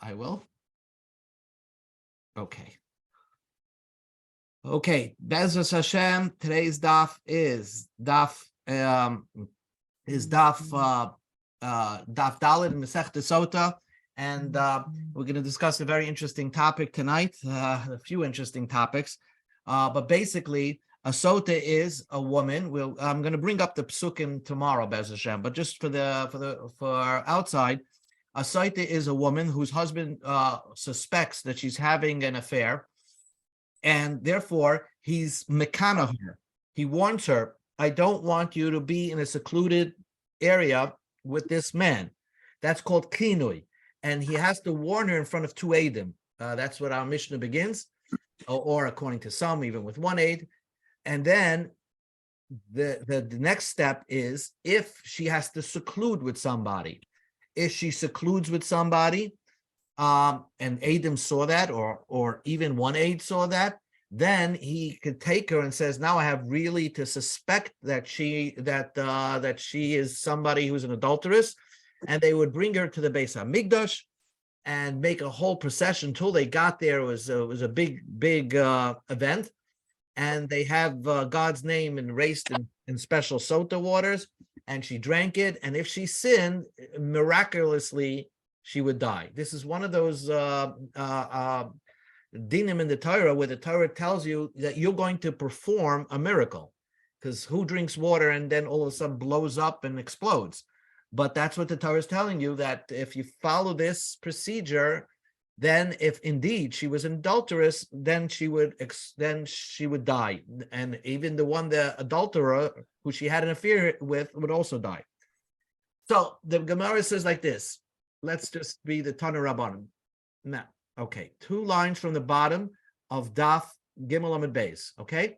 I will. Okay. Bezras Hashem. Today's daf is Daf Daf Daled in Masechta Sotah, and we're going to discuss a very interesting topic tonight. A few interesting topics, but basically, a sota is a woman. I'm going to bring up the psukim tomorrow, Bezras Hashem, but just for outside, a sota is a woman whose husband suspects that she's having an affair, and therefore he's mekana her. He warns her, I don't want you to be in a secluded area with this man. That's called kinui. And he has to warn her in front of two eidim. That's what our Mishnah begins, or according to some, even with one aid. And then the next step is if she has to seclude with somebody. If she secludes with somebody, and Adam saw that, or even one aide saw that, then he could take her and says, now I have really to suspect that she is somebody who's an adulteress, and they would bring her to the Beis HaMikdash and make a whole procession. Until they got there, it was a big event, and they have God's name erased in special sota waters, and she drank it, and if she sinned, miraculously she would die. This is one of those dinim in the Torah where the Torah tells you that you're going to perform a miracle, because who drinks water and then all of a sudden blows up and explodes? But that's what the Torah is telling you, that if you follow this procedure, then if indeed she was an adulteress, then she would die, and even the adulterer who she had an affair with would also die. So the Gemara says like this. Let's just be the Tana Rabbanim. Now, okay, 2 lines from the bottom of Daf Gimel Amud Beis. Okay,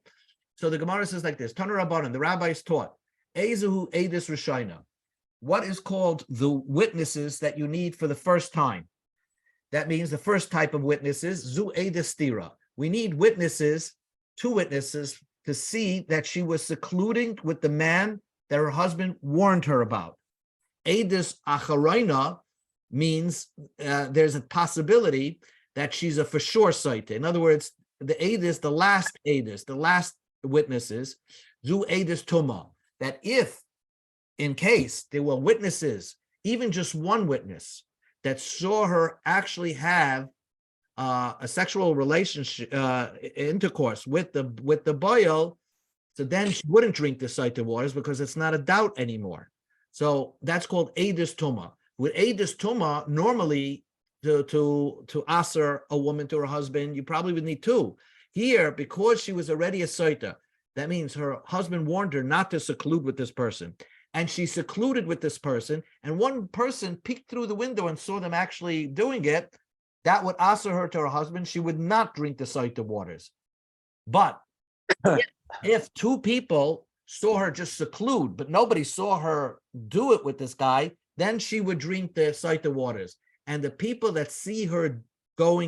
so the Gemara says like this: Tana Rabbanim, the rabbis taught, Ezuhu Eidus Rishayna. What is called the witnesses that you need for the first time? That means the first type of witnesses, Zu Eidus Stira. We need witnesses, 2 witnesses, to see that she was secluding with the man that her husband warned her about. Eidus Acharayna means there's a possibility that she's a for sure site. In other words, the Eidus, the last witnesses, Zu Eidus Tuma, that if in case there were witnesses, even just one witness, that saw her actually have a sexual relationship, intercourse with the boil, so then she wouldn't drink the Saita waters because it's not a doubt anymore. So that's called Eidus Tuma. With Eidus Tuma, normally to aser a woman to her husband, you probably would need 2. Here, because she was already a Saita, that means her husband warned her not to seclude with this person. And she secluded with this person, and one person peeked through the window and saw them actually doing it, that would aser her to her husband. She would not drink the Saita waters. But if 2 people saw her just seclude, but nobody saw her do it with this guy, then she would drink the Saita waters. And the people that see her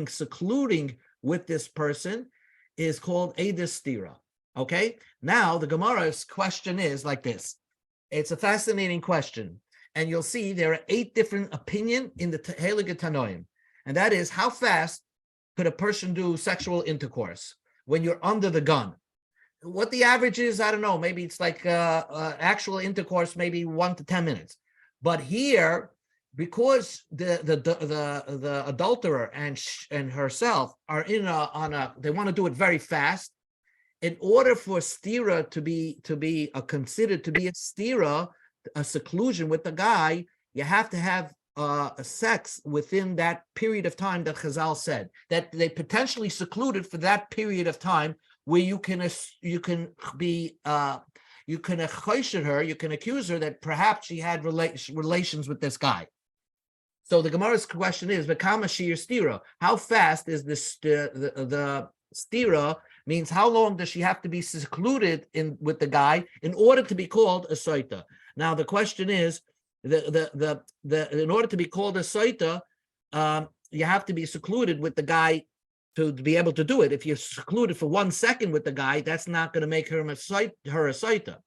secluding with this person is called Eidus Stira. Okay? Now, the Gemara's question is like this. It's a fascinating question, and you'll see there are 8 different opinions in the Heilige Tanoim, and that is, how fast could a person do sexual intercourse when you're under the gun? What the average is, I don't know. Maybe it's like actual intercourse, maybe 1 to 10 minutes. But here, because the adulterer and herself are they want to do it very fast. In order for stira to be considered to be a stira, a seclusion with the guy, you have to have a sex within that period of time that Chazal said, that they potentially secluded for that period of time, where you can accuse her that perhaps she had relations with this guy. So the Gemara's question is, V'kama shir stira? How fast is this the stira? Means how long does she have to be secluded with the guy in order to be called a soita? Now the question is, in order to be called a soita, you have to be secluded with the guy to be able to do it. If you're secluded for 1 second with the guy, that's not going to make her a soita.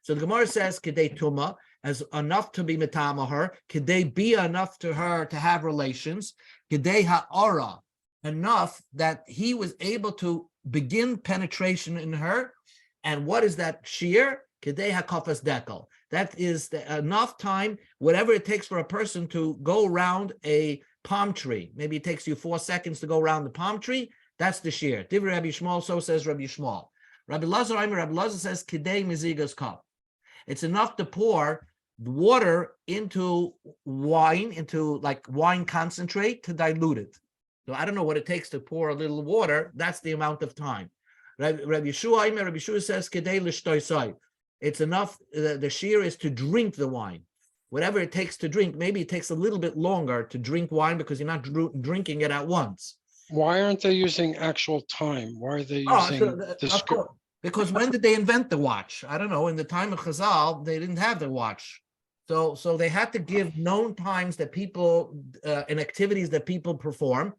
So the Gemara says, Kedei Tuma, as enough to be metama her, kedei be enough to her to have relations, kedei ha'ara, enough that he was able to begin penetration in her. And what is that shear? Kedei hakafas dekel. That is enough time, whatever it takes for a person to go around a palm tree. Maybe it takes you 4 seconds to go around the palm tree. That's the shear. Divrei Rabbi Shmuel, so says Rabbi Shmuel. Rabbi Lazar says kedei mizigas cup. It's enough to pour water into wine, into like wine concentrate to dilute it. So I don't know what it takes to pour a little water. That's the amount of time. Rabbi Yeshua says kedei l'shtoisai. It's enough. The shear is to drink the wine, whatever it takes to drink. Maybe it takes a little bit longer to drink wine because you're not drinking it at once. Why aren't they using actual time? Why are they using this? Because when did they invent the watch? I don't know. In the time of Chazal, they didn't have the watch. So they had to give known times that people and activities that people perform.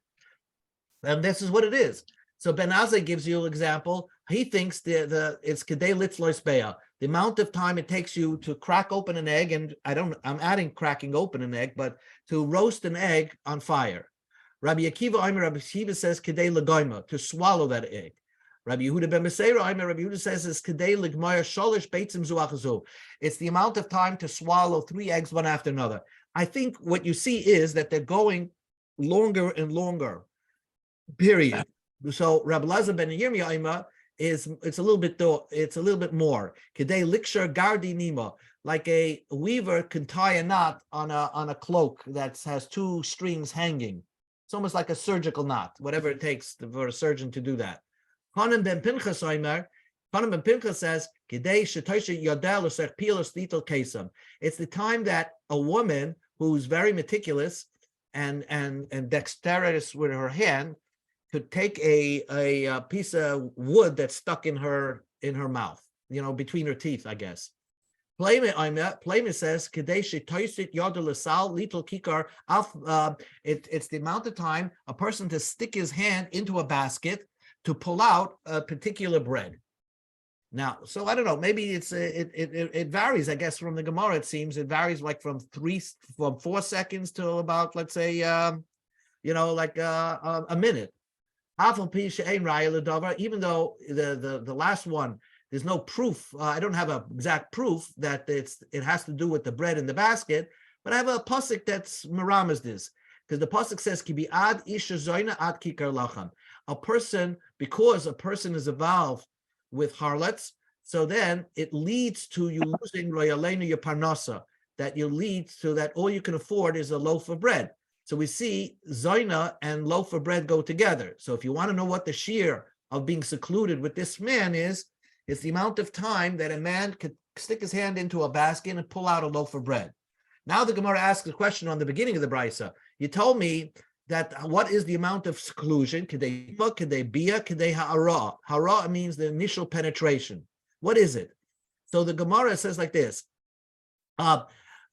And this is what it is. So Ben Azai gives you an example. He thinks it's kedei litzlois beya, the amount of time it takes you to crack open an egg, and I'm adding cracking open an egg, but to roast an egg on fire. Rabbi Akiva says kedei legoima, to swallow that egg. Rabbi Yehuda ben Meseira, Rabbi Yehuda says is kedei legmaya sholish beitzim zuachazu. It's the amount of time to swallow 3 eggs one after another. I think what you see is that they're going longer and longer. Period. So Rabbi Lazar ben Yirmiyah it's a little bit more. Kedei likshar gardi nima, like a weaver can tie a knot on a cloak that has 2 strings hanging. It's almost like a surgical knot, whatever it takes for a surgeon to do that. Hanan ben Pinchas says, kedei shetoisha yodel usech pilos litel kesam. It's the time that a woman who's very meticulous and dexterous with her hand could take a piece of wood that's stuck in her mouth, between her teeth, I guess. Playma says, it's the amount of time a person to stick his hand into a basket to pull out a particular bread. Now, so I don't know, maybe it varies, I guess, from the Gemara. It seems it varies like from 4 seconds to about, let's say, like a minute. Even though the last one, there's no proof. I don't have an exact proof that it has to do with the bread in the basket, but I have a pasuk that's miramas this, because the pasuk says ki bi ad isha zoyna ad kikar lacham. Because a person is involved with harlots, so then it leads to you losing royalenu your parnasa, that you lead to that all you can afford is a loaf of bread. So we see zoyna and loaf of bread go together. So if you want to know what the shear of being secluded with this man is, it's the amount of time that a man could stick his hand into a basket and pull out a loaf of bread. Now the Gemara asks a question on the beginning of the Brisa. You told me that what is the amount of seclusion? Kedei bia, kedei ha'ara. Ha'ara means the initial penetration. What is it? So the Gemara says like this. Why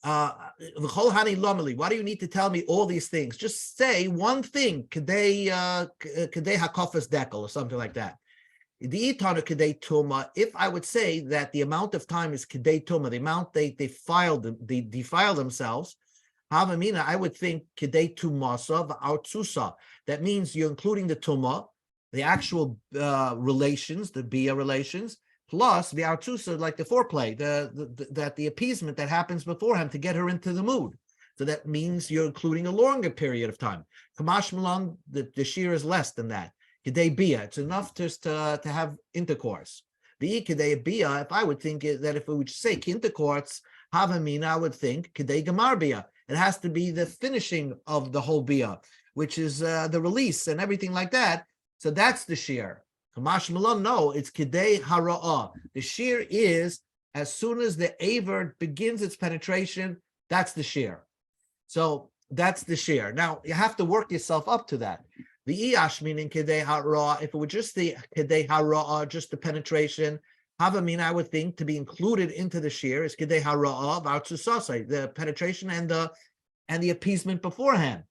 do you need to tell me all these things? Just say one thing, kedei hakofas dekel, or something like that. If I would say that the amount of time is kedei tuma, the amount they defile themselves, havamina, I would think kedei tumasa v'artsusa. That means you're including the tuma, the actual relations, the bia relations, plus the artsusa, like the foreplay, the appeasement that happens beforehand to get her into the mood. So that means you're including a longer period of time. Kamash Malan, the shear is less than that. Kedei bia, it's enough just to have intercourse. The kedei bia, if I would think that if we would say intercourse, havamina, I would think kedei gamar bia. It has to be the finishing of the whole bia, which is the release and everything like that. So that's the shear. Kamash Malon, no, it's kedei hara'ah. The shear is as soon as the aver begins its penetration, that's the shear. So that's the shear. Now you have to work yourself up to that. The iash meaning kedei hara'ah, if it were just the kedei hara'ah, just the penetration, havamin, I would think to be included into the shear is kedei hara'ah v'artsusasai, the penetration and the appeasement beforehand.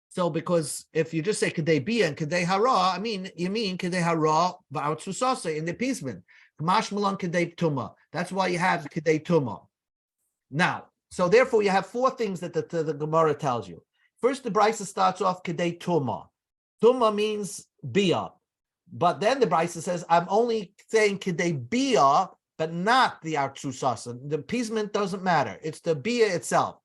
So because if you just say kedei bia and kedei hara, you mean kedei hara v'artsusasai in the appeasement. Kamash malan kedei tuma. That's why you have kedei tuma. Now, so therefore you have four things that the Gemara tells you. First, the Brisa starts off Kedei Tuma. Tuma means Bia. But then the Brisa says, I'm only saying Kedei Bia, but not the Artsusasa. The appeasement doesn't matter. It's the Bia itself.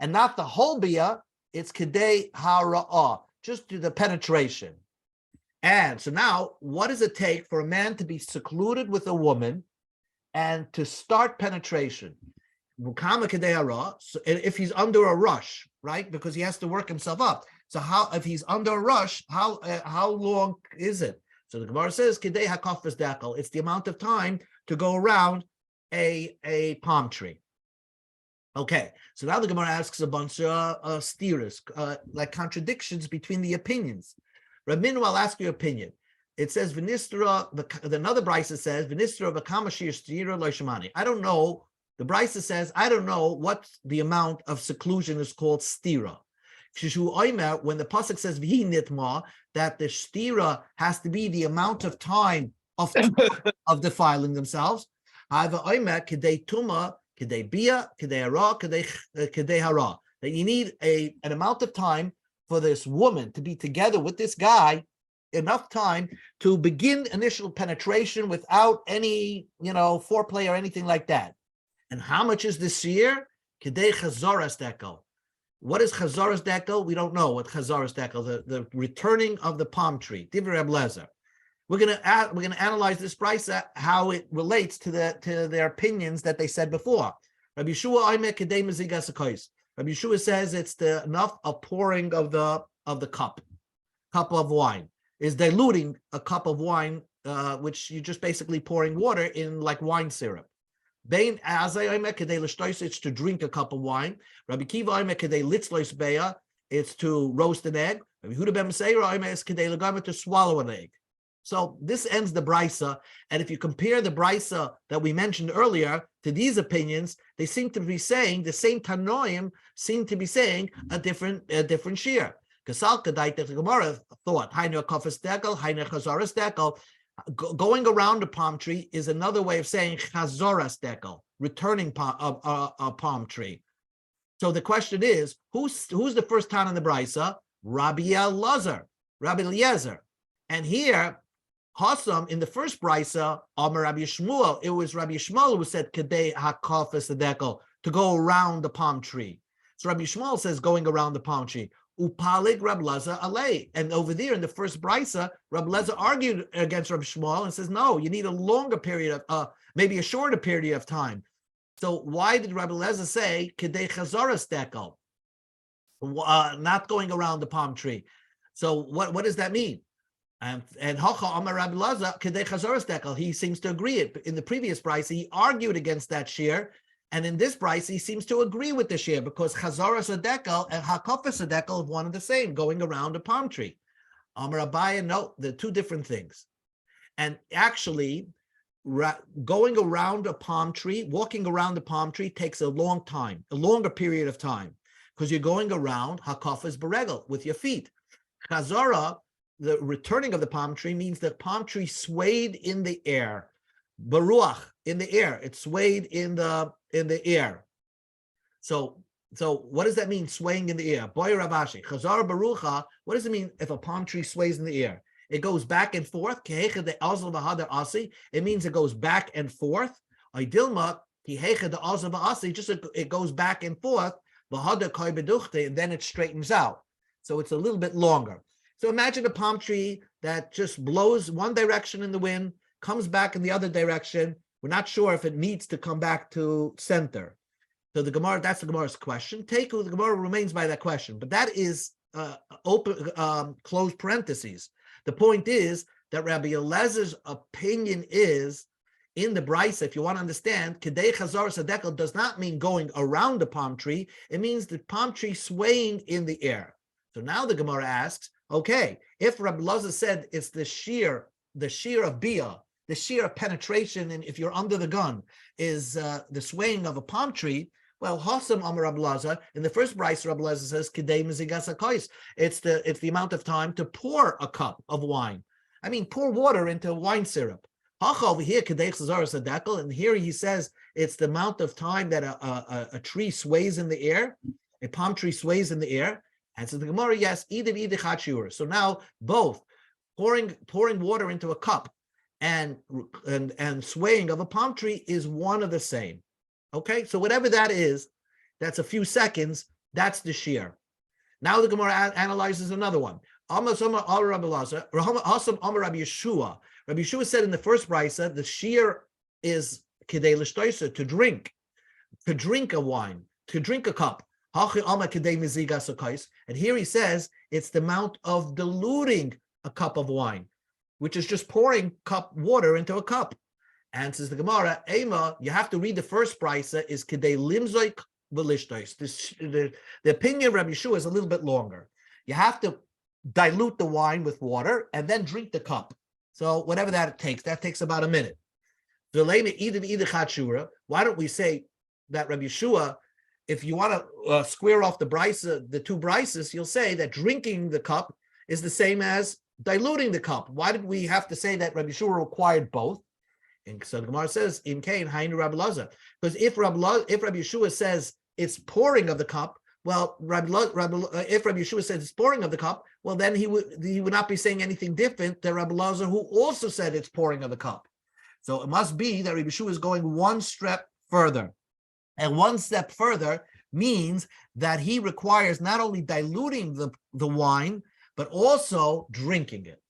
And not the whole Bia, it's Kedei Hara'ah, just to the penetration. And so now, what does it take for a man to be secluded with a woman and to start penetration? So if he's under a rush, right? Because he has to work himself up. So if he's under a rush, how long is it? So the Gemara says, Kedei hakafas dekel. It's the amount of time to go around a palm tree. Okay, so now the Gemara asks a bunch of steers, like contradictions between the opinions. Rabbeinu, I'll ask your opinion. It says, V'nistra, another Brisa says, V'nistra v'kamashir stira lo shamani. I don't know. The Brisa says, I don't know what the amount of seclusion is called stira. When the pasuk says v'hi nitma, that the stira has to be the amount of time of defiling themselves. However, oimer kedei tuma, kedei bia, kedei hara, kedei hara. That you need an amount of time for this woman to be together with this guy, enough time to begin initial penetration without any, foreplay or anything like that. And how much is this year? Kedei chazaras dekel. What is chazaras dekel? We don't know what chazaras dekel, the returning of the palm tree. Divrei Reb Lezer. We're gonna analyze this brisa, how it relates to their opinions that they said before. Rabbi Yeshua Aimer kedei mezigas hakos. Rabbi Yeshua says it's enough of pouring of the cup of wine. Is diluting a cup of wine, which you're just basically pouring water in like wine syrup. Bein azay Aimer kedei l'shtois, it's to drink a cup of wine. Rabbi Kiva Aimer kedei litzlois beya, it's to roast an egg. Rabbi Huda ben Meseira Aimer is kedei l'gamer, to swallow an egg. So this ends the brisa, and if you compare the brisa that we mentioned earlier to these opinions, they seem to be saying the same Tanoim seem to be saying a different shear. Kasal kadait the Gemara thought hainu kafas dekel, hainu chazaras dekel. Going around a palm tree is another way of saying chazaras dekel, returning a palm tree. So the question is, who's the first time in the brisa? Rabbi Eliezer, and here. Hassam, in the first brisa, Amar Rabbi Shmuel, it was Rabbi Shmuel who said, Kedei hakafas dekel, to go around the palm tree. So Rabbi Shmuel says going around the palm tree. Upalig Rabbi Lezer alei. And over there in the first brisa, Rabbi Lezer argued against Rabbi Shmuel and says, no, you need a longer period of, maybe a shorter period of time. So why did Rabbi Lezer say, Kedei chazaras dekel, not going around the palm tree? So what does that mean? And Hacha Amar Rabbi Laza Kedei Chazaras Dekel, he seems to agree it. In the previous brisa, he argued against that shear, and in this brisa, he seems to agree with the shear because Chazaras Dekel and Hakafas Dekel are one and the same, going around a palm tree. Amar Abaya, no, they're two different things. And actually, going around a palm tree, walking around the palm tree takes a long time, a longer period of time, because you're going around Hakafas Beregel with your feet. Chazara, the returning of the palm tree, means the palm tree swayed in the air, baruach, in the air. It swayed in the air. So what does that mean, swaying in the air? Boy Ravashi, Chazar barucha. What does it mean if a palm tree sways in the air? It goes back and forth. It means it goes back and forth. Just it goes back and forth, and then it straightens out. So it's a little bit longer. So imagine a palm tree that just blows one direction in the wind, comes back in the other direction. We're not sure if it needs to come back to center. So the Gemara, that's the Gemara's question. The Gemara remains by that question, but that is closed parentheses. The point is that Rabbi Eliezer's opinion is, in the brisa, if you want to understand, Kedei Chazaras Dekel does not mean going around the palm tree. It means the palm tree swaying in the air. So now the Gemara asks, okay, if Rabbi Eliezer said it's the shear of bia, the shear of penetration, and if you're under the gun, is the swaying of a palm tree, well, Hassam Amar Rabbi Eliezer, in the first brisa, Rabbi Eliezer says, Kedei mezigas hakos. It's the amount of time to pour a cup of wine. I mean, pour water into wine syrup. Hacha over here, and here he says it's the amount of time that a tree sways in the air, a palm tree sways in the air. And so the Gemara, yes, either so now both pouring water into a cup and swaying of a palm tree is one of the same. Okay, so whatever that is, that's a few seconds. That's the shear. Now the Gemara analyzes another one. Rabbi Yeshua said in the first brisa, the shear is kedei l'shtoisa, to drink a wine, to drink a cup. And here he says it's the amount of diluting a cup of wine, which is just pouring water into a cup. And says the Gemara, Ema, you have to read the first brisa is kedei limzoik v'lishtois. The opinion of Rabbi Yeshua is a little bit longer. You have to dilute the wine with water and then drink the cup. So whatever that takes about a minute. Why don't we say that Rabbi Yeshua, if you want to square off the two brises, you'll say that drinking the cup is the same as diluting the cup. Why did we have to say that Rabbi Yeshua required both? And so the Gemara says, in Cain, Hainu Rabbi Lazar. Because if Rabbi Yeshua says it's pouring of the cup, well, if Rabbi Yeshua says it's pouring of the cup, well, then he would not be saying anything different than Rabbi Lazar, who also said it's pouring of the cup. So it must be that Rabbi Yeshua is going one step further. And one step further means that he requires not only diluting the wine, but also drinking it.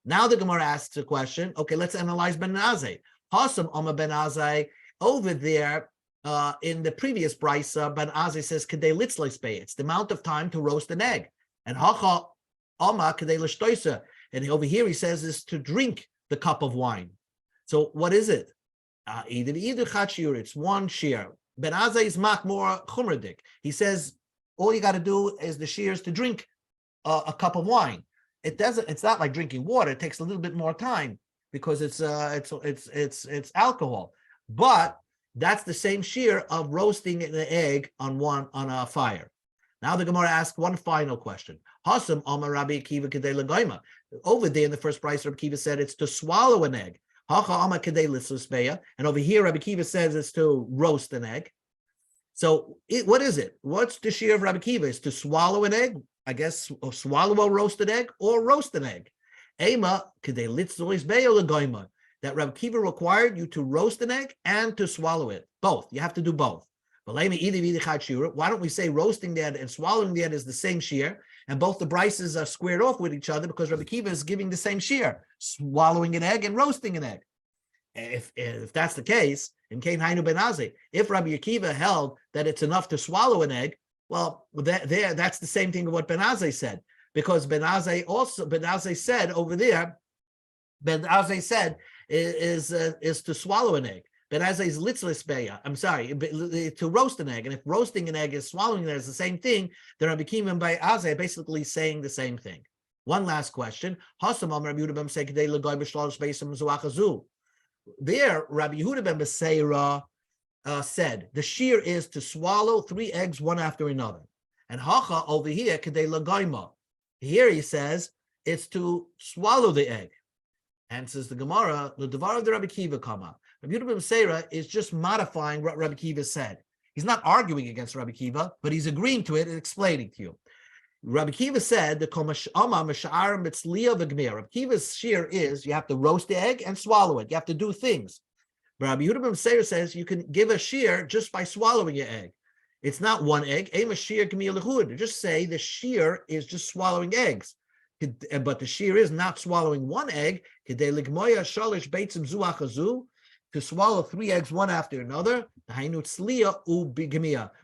Now the Gemara asks a question. Okay, let's analyze Ben Azai. Hasam Oma Ben Azai, over there in the previous brisa, Ben Azai says kedei litzleisbei. It's the amount of time to roast an egg. And Hacha Oma kedei l'shtoisa. And over here he says is to drink the cup of wine. So what is it? Either chachir. It's one shear. Ben Azai is more chumradik. He says all you got to do is the shears to drink a cup of wine. It's not like drinking water. It takes a little bit more time because it's alcohol. But that's the same shear of roasting an egg on a fire. Now the Gemara asks one final question. Hasam Amar Rabbi Akiva kedei legoima. Over there in the first price, Rabbi Akiva said it's to swallow an egg. Hacha Amar kedei litzusbeya. And over here, Rabbi Akiva says it's to roast an egg. So what is it? What's the shear of Rabbi Akiva? Is to swallow an egg? I guess swallow a roasted egg or roast an egg. Ema kedei litzusbeya legoima. That Rabbi Akiva required you to roast an egg and to swallow it. Both. You have to do both. Why don't we say roasting the egg and swallowing the egg is the same shear, and both the brises are squared off with each other because Rabbi Akiva is giving the same shear, swallowing an egg and roasting an egg. If that's the case, in Kain Hainu Ben Azai, if Rabbi Akiva held that it's enough to swallow an egg, well, that's the same thing of what Ben Azai said, because Ben Azai said over there, Ben Azai said is to swallow an egg. Ben Azai is litzlisbeya. I'm sorry, to roast an egg. And if roasting an egg is swallowing it is the same thing, then Rabbi Akiva and by Azai are basically saying the same thing. One last question. There, Rabbi Yehuda ben Beseira said the shear is to swallow 3 eggs one after another. And Hacha over here, kedei lagaima. Here he says it's to swallow the egg. And says the Gemara, the Devar of the Rabbi Akiva kama. Rabbi Yehuda ben Beseira is just modifying what Rabbi Akiva said. He's not arguing against Rabbi Akiva, but he's agreeing to it and explaining to you. Rabbi Akiva said the Rabbi Akiva's shear is you have to roast the egg and swallow it. You have to do things. But Rabbi Yehuda ben Beseira says you can give a shear just by swallowing your egg. It's not one egg. Just say the shear is just swallowing eggs. But the shear is not swallowing one egg. To swallow 3 eggs one after another,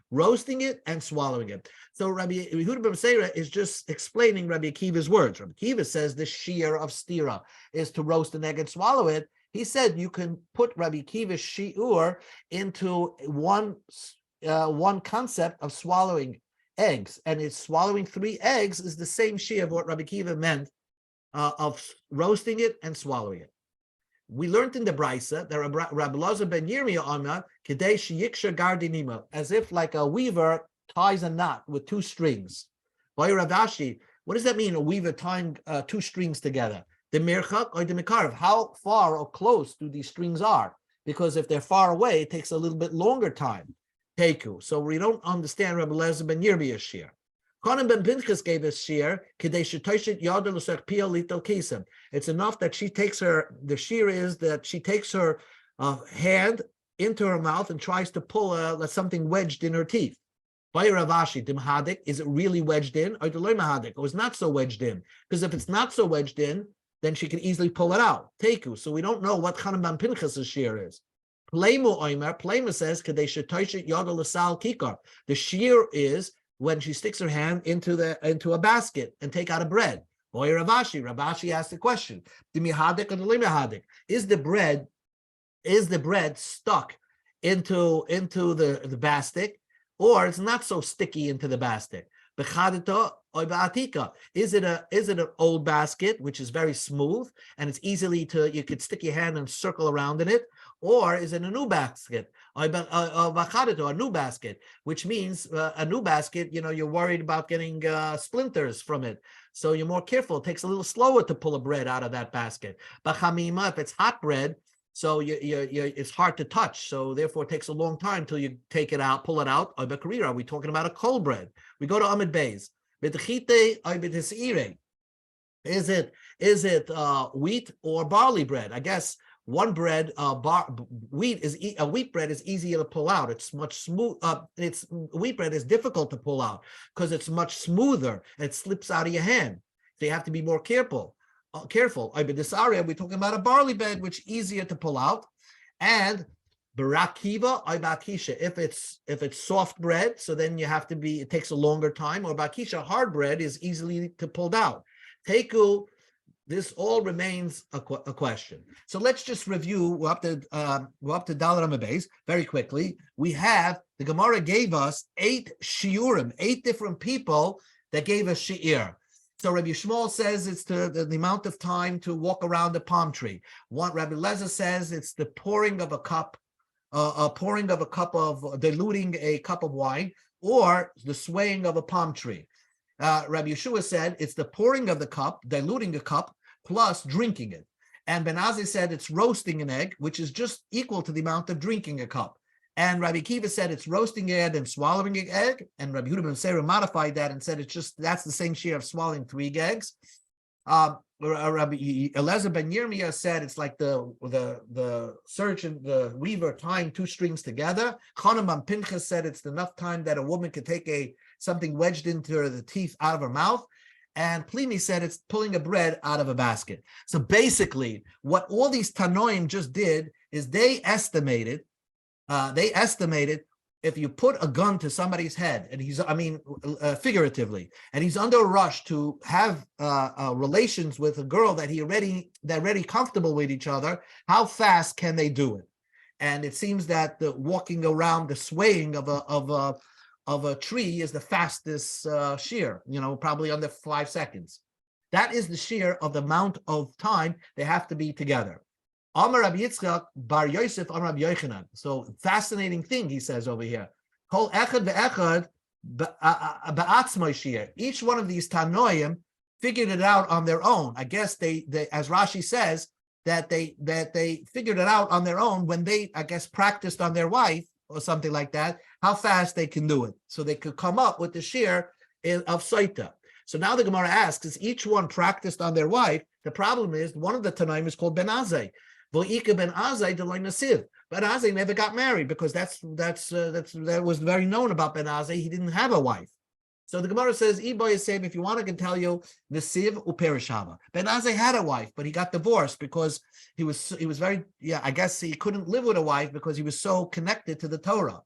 roasting it and swallowing it. So Rabbi Yehuda ben Beseira is just explaining Rabbi Akiva's words. Rabbi Akiva says the shear of stira is to roast an egg and swallow it. He said you can put Rabbi Akiva's shiur into one concept of swallowing eggs, and it's swallowing 3 eggs is the same shear of what Rabbi Akiva meant of roasting it and swallowing it. We learned in the Brisa that Rabbi Lazar ben Yirmiyah Amar Kedei sheyiksha gardinima, as if like a weaver ties a knot with 2 strings. By Rav Ashi, what does that mean? A weaver tying 2 strings together? the mirchak or the mikarv. How far or close do these strings are? Because if they're far away, it takes a little bit longer time. Teku. So we don't understand Rabbi Eliezer ben Yirmiyah's shir. Conan ben Pinchas gave us shir. It's enough that she takes her. The shir is that she takes her hand into her mouth and tries to pull something wedged in her teeth. By Ravashi, dimhadik, is it really wedged in? Or it was not so wedged in? Because if it's not so wedged in, then she can easily pull it out. Teku. So we don't know what Conan ben Pinchas' shir is. Pleimu says, the shear is when she sticks her hand into a basket and take out a bread. Boy, Ravashi asked the question: Is the bread stuck into the basket, or it's not so sticky into the basket? Is it an old basket which is very smooth and it's you could stick your hand and circle around in it, or is it a new basket? A new basket, which means a new basket, you're worried about getting splinters from it, so you're more careful. It takes a little slower to pull a bread out of that basket. But chamima, if it's hot bread, so it's hard to touch, so therefore it takes a long time till you take it out, pull it out. Are we talking about a cold bread? We go to Amid Beis. Is it wheat or barley bread? I guess one bread, wheat bread is easier to pull out. It's much smooth. Wheat bread is difficult to pull out because it's much smoother and it slips out of your hand. So you have to be more careful. This area, we're talking about a barley bread, which is easier to pull out. And barakiva, bakisha, if it's soft bread, so then it takes a longer time. Or bakisha, hard bread, is easily to pulled out. Teku, this all remains a question. So let's just review. We're up to Dalet Amud Beis very quickly. We have the Gemara gave us 8 shiurim, 8 different people that gave us shi'ir. So Rabbi Shmuel says it's the amount of time to walk around a palm tree. Rabbi Eliezer says it's the pouring of a cup of diluting a cup of wine, or the swaying of a palm tree. Rabbi Yeshua said it's the pouring of the cup, diluting a cup, plus drinking it. And Ben Azai said it's roasting an egg, which is just equal to the amount of drinking a cup. And Rabbi Kiva said it's roasting an egg and swallowing an egg. And Rabbi Yehuda ben Seira modified that and said that's the same share of swallowing 3 eggs. Rabbi Eliezer ben Yirmiyah said it's like the surgeon, the weaver tying 2 strings together. Conan ben Pinchas said it's enough time that a woman could take something wedged into the teeth out of her mouth. And Pliny said it's pulling a bread out of a basket. So basically, what all these Tanoim just did is they estimated if you put a gun to somebody's head, and figuratively, and he's under a rush to have relations with a girl that they're already comfortable with each other, how fast can they do it? And it seems that the walking around, the swaying of a tree is the fastest shear, probably under 5 seconds. That is the shear of the amount of time they have to be together. Amar Rabbi Yitzchak bar Yosef Amar Rabbi Yochanan. So fascinating thing he says over here. Kol echad ve'echad ba'atzmai shear. Each one of these Tanoim figured it out on their own. I guess they as Rashi says that they figured it out on their own when they, I guess, practiced on their wife or something like that, how fast they can do it. So they could come up with the shear of Sotah. So now the Gemara asks, is each one practiced on their wife? The problem is one of the Tanaim is called Ben Azai. Vo'ika Ben Azai delay nasiv. Ben Azai never got married because that was very known about Ben Azai. He didn't have a wife. So the Gemara says, if you want, I can tell you, Nasiv uperishava. Ben Azai had a wife, but he got divorced because he was very, I guess he couldn't live with a wife because he was so connected to the Torah.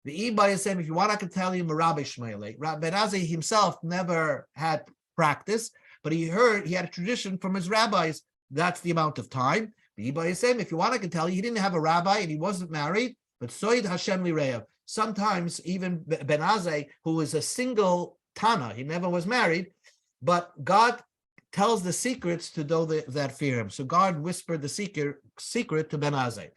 The Ibayasem, if you want, I can tell you, Merabi Shmuel. Ben Azai himself never had practice, but he had a tradition from his rabbis. That's the amount of time. The Ibayasem, if you want, I can tell you, he didn't have a rabbi and he wasn't married, but Soid Hashem Lireyev. Sometimes even Ben Azai, who is a single Tana, he never was married, but God tells the secrets to those that fear him. So God whispered the secret to Ben Azai.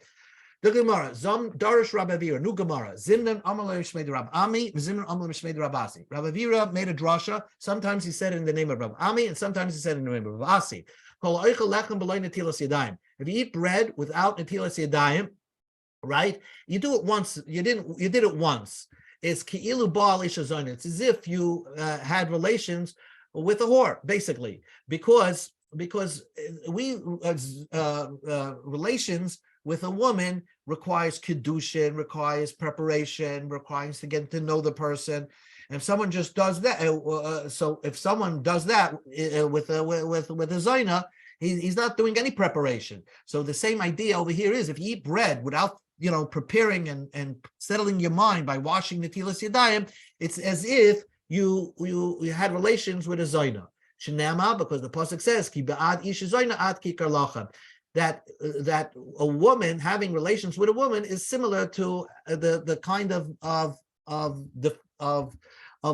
The Gemara, Zom Darish Rabavira, new Gemara, Zimnan Amalei Shmeid Rab Ami, Zimnan Amalei Shmeid Rabasi. Rabavira made a drasha. Sometimes he said it in the name of Rab Ami, and sometimes he said it in the name of Rabasi. If you eat bread without netilas yadayim, right? You do it once. You did it once. It's ki'ilu ba'al isha zona. It's as if you had relations with a whore, basically, because we relations with a woman requires kedushin, requires preparation, requires to get to know the person. And if someone just does that, so if someone does that with a zayna, he's not doing any preparation. So the same idea over here is if you eat bread without preparing and settling your mind by washing the netilas yadayim, it's as if you had relations with a zayna. Shenema, because the pasuk says ki ba'ad ish zayna ad kikar lachem. That a woman having relations with a woman is similar to the kind of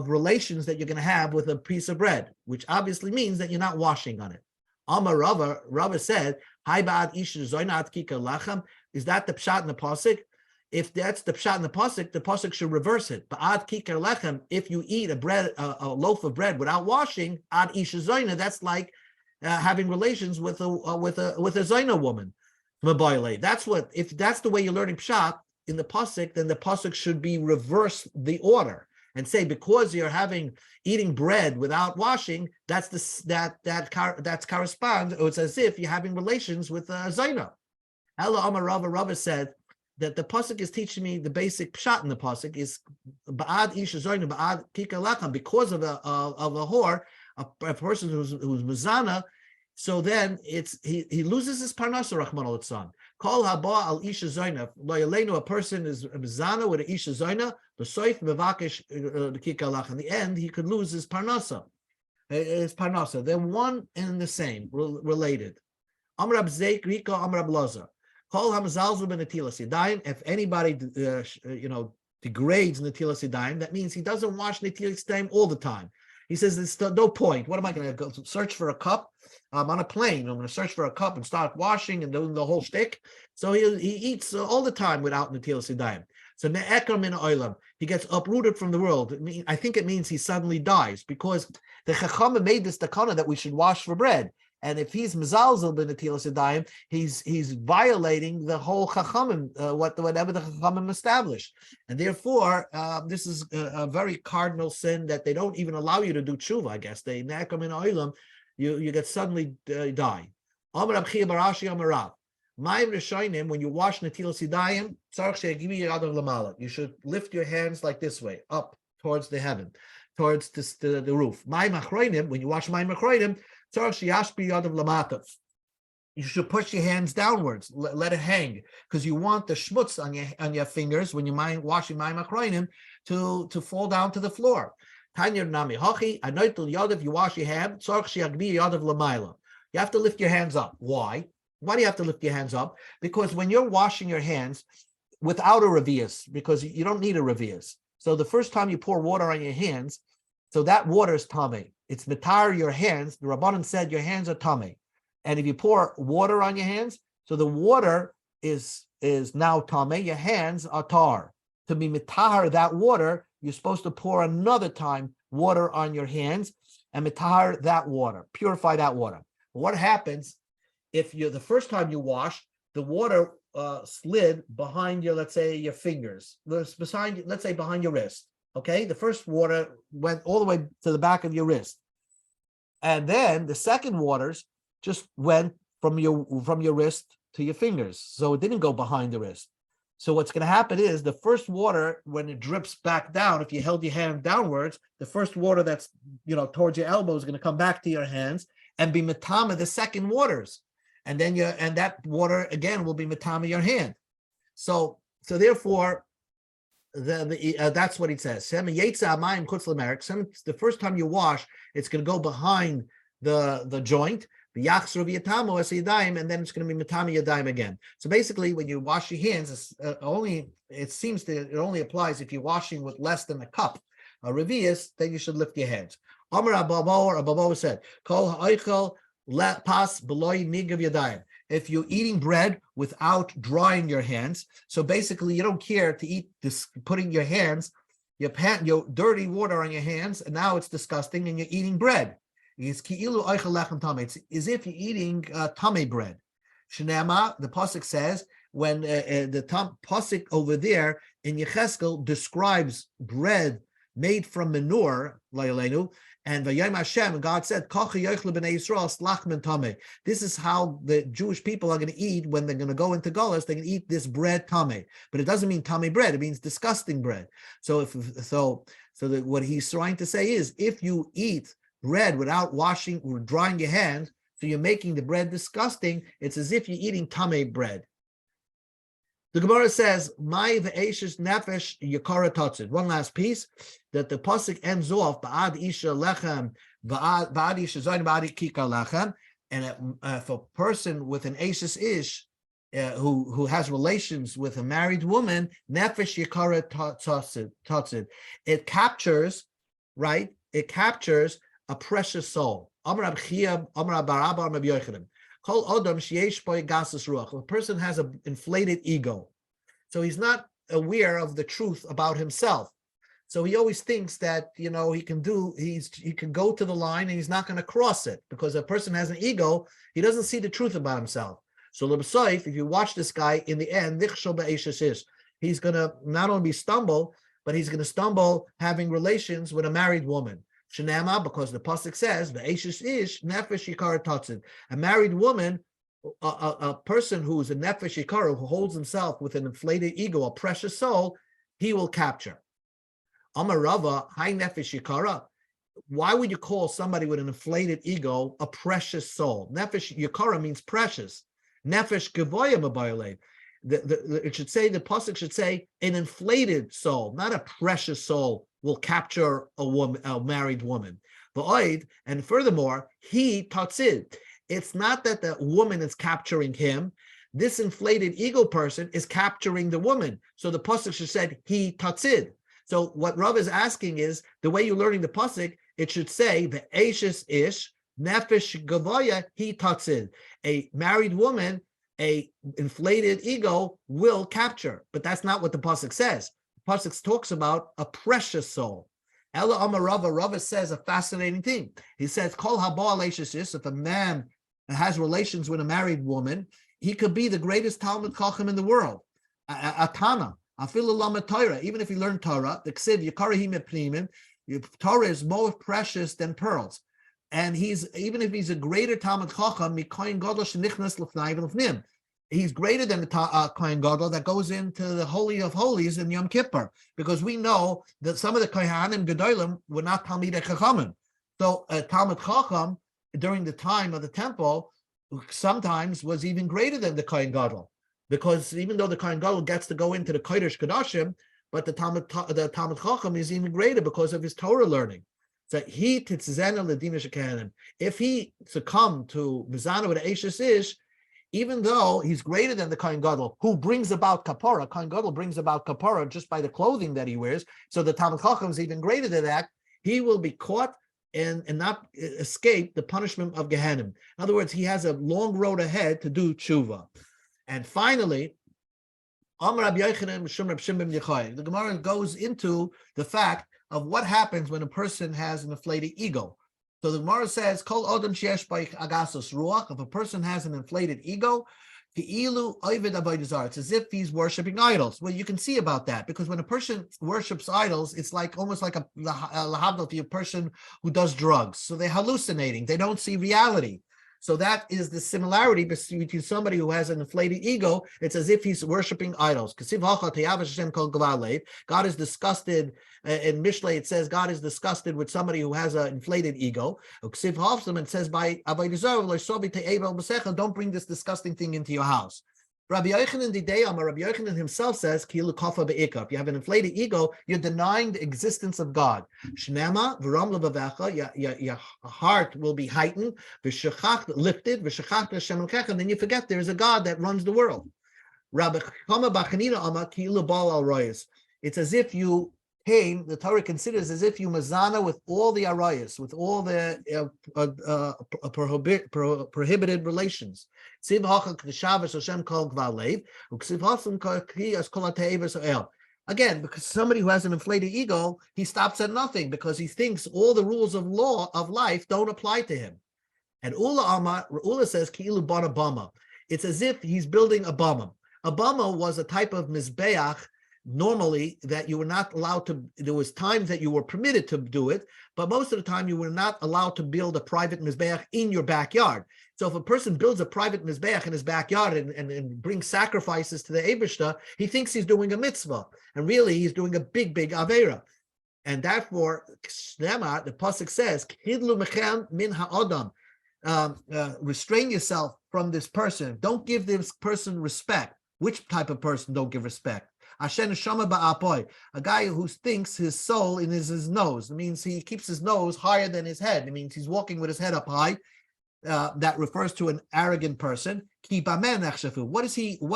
relations that you're going to have with a piece of bread, which obviously means that you're not washing on it. Amar Rava said, "Hai ba'ad ish zoynat kikar lachem." Is that the pshat in the pasuk? If that's the pshat in the pasuk should reverse it. Ba'ad kikar lechem. If you eat a loaf of bread without washing, ad ish zoyna, that's like having relations with a zayna woman. That's what, if that's the way you're learning pshat in the pasuk, then the pasuk should be reverse the order and say because you're eating bread without washing, that's corresponds, or it's as if you're having relations with a zayna. Ella Amar Rava said that the pasuk is teaching me the basic pshat in the pasuk is ba'ad ish zayna ba'ad kikar lachem, because of a whore, a person who's mizana, so then he loses his parnasa, Rahman al-Tzan. Kol haba al isha zayna, lo yaleinu, a person is mizana with an isha zayna, the soif mevakesh kikar lachem. In the end, he could lose his parnasa. They're one and the same, related. Amrab Zeik Rika Amrab Lazar. Kol hamazalzu ben netilas yadayim. If anybody degrades netilas yadayim, that means he doesn't wash netilas yadayim all the time. He says there's no point. What am I going to go search for a cup? I'm on a plane. I'm going to search for a cup and start washing and doing the whole shtick. So he eats all the time without netilas yadayim. So me'ekar min oilam, he gets uprooted from the world. I think it means he suddenly dies, because the Chachamim made this takana that we should wash for bread. And if he's mezalzel ben netilas yadayim, he's violating the whole chachamim, whatever the chachamim established, and therefore this is a very cardinal sin that they don't even allow you to do tshuva. I guess they nekam in oilam, you get suddenly die. Amar Rab Chia bar Ashi Amar Rav, Ma'im Rishonim, when you wash netilas yadayim, tzarich she'yagivi yadav lamala, you should lift your hands like this way, up towards the heaven, towards the roof. Ma'im achroinim, when you wash ma'im achroinim, you should push your hands downwards, let it hang, because you want the schmutz on your fingers when you're washing mayim achronim to fall down to the floor. Tanya nami hachi anoitul yadav. You wash your hand. You have to lift your hands up. Why? Why do you have to lift your hands up? Because when you're washing your hands without a revius, because you don't need a revius. So the first time you pour water on your hands, so that water is tamei. It's mitar your hands. The Rabbanan said your hands are tamei, and if you pour water on your hands, so the water is now tamei. Your hands are tar. To be mitar that water, you're supposed to pour another time water on your hands and mitar that water, purify that water. What happens if the first time you wash, the water slid behind your, let's say, your fingers, let's say behind your wrist. Okay, the first water went all the way to the back of your wrist, and then the second waters just went from your wrist to your fingers, so it didn't go behind the wrist. So what's going to happen is the first water, when it drips back down, if you held your hand downwards, the first water that's towards your elbow is going to come back to your hands and be matama the second waters, and then that water again will be matama your hand. So therefore, that's what it says. The first time you wash, it's going to go behind the joint, and then it's going to be matami yadayim again. So basically, when you wash your hands, it only applies if you're washing with less than a cup, a revius, then you should lift your hands. Amar Ababo said, "Kol ha'oichel pas beloy nigav yadayim." if you're eating bread without drying your hands. So basically, you don't care to eat this, putting your your dirty water on your hands, and now it's disgusting, and you're eating bread. It's as if you're eating tame bread. Shnema, the pasuk says, when the pasuk over there in Yecheskel describes bread made from manure, and Vayom Hashem, and God said, this is how the Jewish people are going to eat when they're going to go into Golus. They're going to eat this bread tame, but it doesn't mean tame bread; it means disgusting bread. So what he's trying to say is, if you eat bread without washing or drying your hands, so you're making the bread disgusting, it's as if you're eating tame bread. The Gemara says, "My ve'eshes nefesh yakara totzid." One last piece that the pasuk ends off, "Ba'ad isha lechem, ba'ad isha zayin, ba'ad kikar lechem." And if a person with an eshes ish who has relations with a married woman, nefesh yakara totzid, it captures, right? It captures a precious soul. Amar Abchia, Amar Barabba, Amar Yochanan. A person has an inflated ego, so he's not aware of the truth about himself. So he always thinks that he can go to the line and he's not going to cross it, because a person has an ego. He doesn't see the truth about himself. So l'b'soif, if you watch this guy, in the end, he's going to not only stumble, but he's going to stumble having relations with a married woman. Shenema, because the pasuk says, "Ve'eshes ish nefesh yikar totzid." A married woman, a person who is a nefesh yikar, who holds himself with an inflated ego, a precious soul, he will capture. Amar Rava, hi nefesh yikara. Why would you call somebody with an inflated ego a precious soul? Nefesh yikara means precious. Nefesh gevoya mabayalev. It should say, the pasuk should say, an inflated soul, not a precious soul, will capture a married woman. And furthermore, he tatzid. It's not that the woman is capturing him. This inflated ego person is capturing the woman. So the pasuk should say, he tatzid. So what Rav is asking is, the way you're learning the pasuk, it should say, the ashes ish, nefesh gavoya, he tatzid. A married woman, a inflated ego will capture, but that's not what the pasuk says. The pasuk talks about a precious soul. Ella Amar Rava says a fascinating thing. He says, "Kol haba aleishis." If a man has relations with a married woman, he could be the greatest Talmud Chacham in the world, a Tana, afilu lamed Torah. Even if he learned Torah, the ksiv yikarahi mepnimin, Torah is more precious than pearls. And even if he's a greater Talmud Chacham, mikoyin gadol shenichnas l'fnai v'l'fnim, he's greater than the Kohen Gadol that goes into the Holy of Holies in Yom Kippur, because we know that some of the Kohanim Gedolim were not Talmidei Chachamim. So Talmud Chacham during the time of the temple sometimes was even greater than the Kohen Gadol, because even though the Kohen Gadol gets to go into the Kodesh Kodashim, but the Talmud Chacham is even greater because of his Torah learning. So if he succumbed to Mizana with Ashes Ish, even though he's greater than the Kohen Gadol, who brings about kapara, Kohen Gadol brings about kapara just by the clothing that he wears, so the Talmud Chacham is even greater than that, he will be caught and not escape the punishment of Gehenna. In other words, he has a long road ahead to do tshuva. And finally, the Gemara goes into the fact of what happens when a person has an inflated ego. So the Gemara says, "Kol odom sheyesh by agasos ruach." If a person has an inflated ego, it's as if he's worshiping idols. Well, you can see about that, because when a person worships idols, it's like almost like a person who does drugs. So they're hallucinating; they don't see reality. So that is the similarity between somebody who has an inflated ego. It's as if he's worshiping idols. God is disgusted. In Mishlei, it says God is disgusted with somebody who has an inflated ego. It says by don't bring this disgusting thing into your house. Rabbi Yochanan himself says, if you have an inflated ego, you're denying the existence of God. Shnema, your heart will be heightened, lifted, and then you forget there is a God that runs the world. It's as if you Cain, the Torah considers as if you mazana with all the arayas, with all the prohibited relations. Again, because somebody who has an inflated ego, he stops at nothing because he thinks all the rules of law of life don't apply to him. And Ula says, Ki'ilu bana bama. It's as if he's building a bama. A bama was a type of mizbeach, normally, that you were not allowed to, there was times that you were permitted to do it, but most of the time you were not allowed to build a private mizbeach in your backyard. So if a person builds a private mizbeach in his backyard and brings sacrifices to the Eibishter, he thinks he's doing a mitzvah, and really he's doing a big avera. And therefore, the pasuk says, "Kidlu mechem min ha'adam." Restrain yourself from this person. Don't give this person respect. Which type of person don't give respect? A guy who thinks his soul is his nose. It means he keeps his nose higher than his head. It means he's walking with his head up high. That refers to an arrogant person. What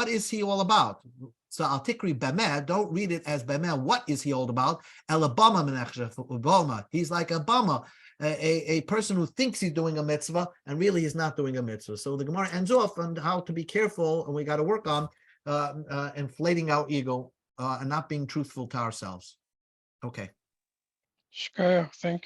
is he all about? So al tikri bameh, don't read it as bameh. What is he all about? He's like a bama, a person who thinks he's doing a mitzvah and really he's not doing a mitzvah. So the Gemara ends off on how to be careful, and we got to work on inflating our ego and not being truthful to ourselves. Okay. Shkaya, thank you.